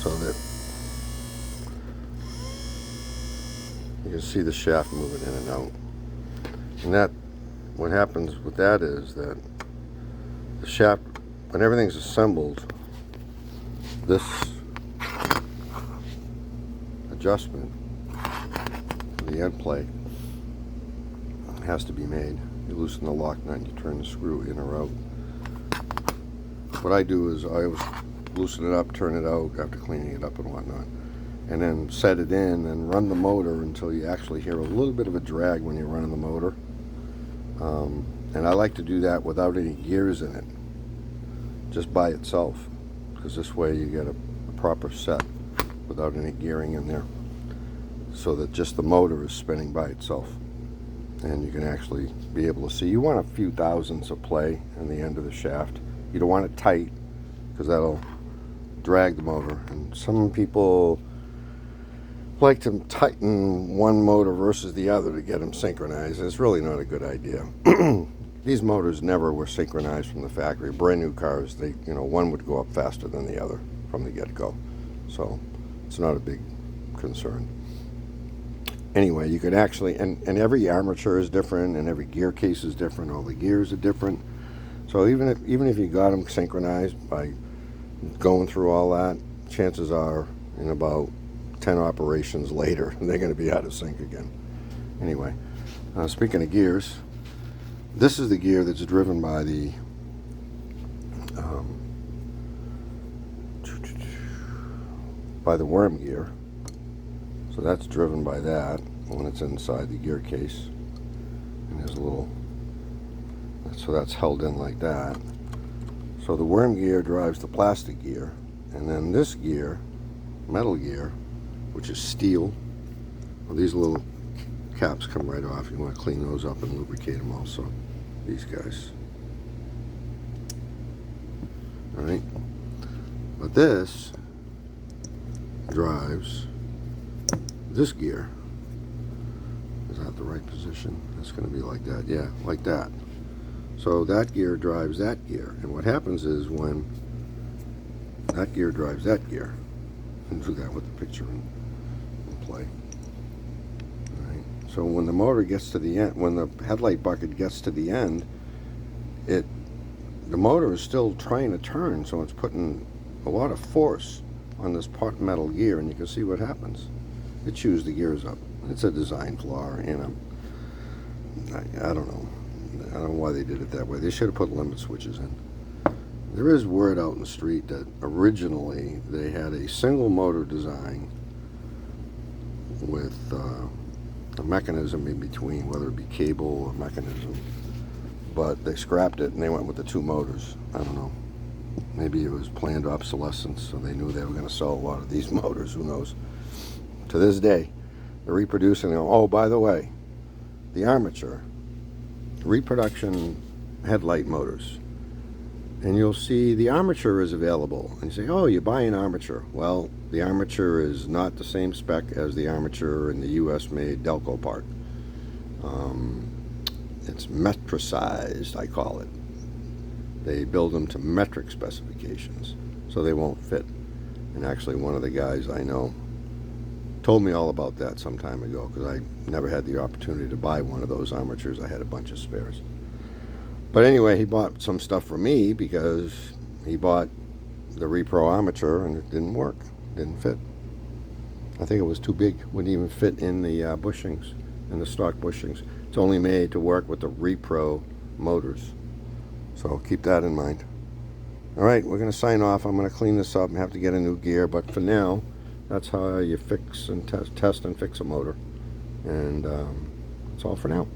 so that you can see the shaft moving in and out. And that, what happens with that is that the shaft, when everything's assembled, this adjustment for the end plate has to be made. You loosen the lock nut and you turn the screw in or out. What I do is I always loosen it up, turn it out after cleaning it up and whatnot, and then set it in and run the motor until you actually hear a little bit of a drag when you're running the motor. And I like to do that without any gears in it, just by itself, because this way you get a proper set without any gearing in there, so that just the motor is spinning by itself, and you can actually be able to see. You want a few thousandths of play in the end of the shaft. You don't want it tight, because that'll drag the motor, and some people like to tighten one motor versus the other to get them synchronized. It's really not a good idea. These motors never were synchronized from the factory. Brand new cars, they, one would go up faster than the other from the get-go, so it's not a big concern. Anyway, you could actually, and every armature is different, and every gear case is different. All the gears are different. So even if you got them synchronized by going through all that, chances are in about 10 operations later, they're going to be out of sync again. Anyway, speaking of gears, this is the gear that's driven by the worm gear. So that's driven by that when it's inside the gear case, and there's a little, so that's held in like that. So the worm gear drives the plastic gear, and then this gear, metal gear, which is steel. Well, these little caps come right off. You want to clean those up and lubricate them also. These guys. All right. But this drives this gear. Is that the right position? It's going to be like that. Yeah, like that. So that gear drives that gear. And what happens is when that gear drives that gear, and do that with the picture in play. All right. So when the motor gets to the end, when the headlight bucket gets to the end, the motor is still trying to turn, so it's putting a lot of force on this part metal gear, and you can see what happens. It chews the gears up. It's a design flaw, I don't know. I don't know why they did it that way. They should have put limit switches in. There is word out in the street that originally they had a single motor design with a mechanism in between, whether it be cable or mechanism, but they scrapped it and they went with the two motors. I don't know. Maybe it was planned obsolescence, so they knew they were going to sell a lot of these motors. Who knows? To this day, they're reproducing them. Oh, by the way, the armature, reproduction headlight motors. And you'll see the armature is available. And you say, oh, you buy an armature. Well, the armature is not the same spec as the armature in the US-made Delco part. It's metricized, I call it. They build them to metric specifications, so they won't fit. And actually, one of the guys I know told me all about that some time ago, because I never had the opportunity to buy one of those armatures. I had a bunch of spares. But anyway, he bought some stuff from me because he bought the Repro armature and it didn't work, didn't fit. I think it was too big, wouldn't even fit in the bushings, in the stock bushings. It's only made to work with the Repro motors. So keep that in mind. All right, we're going to sign off. I'm going to clean this up and have to get a new gear, but for now, that's how you fix and test and fix a motor. And that's all for now.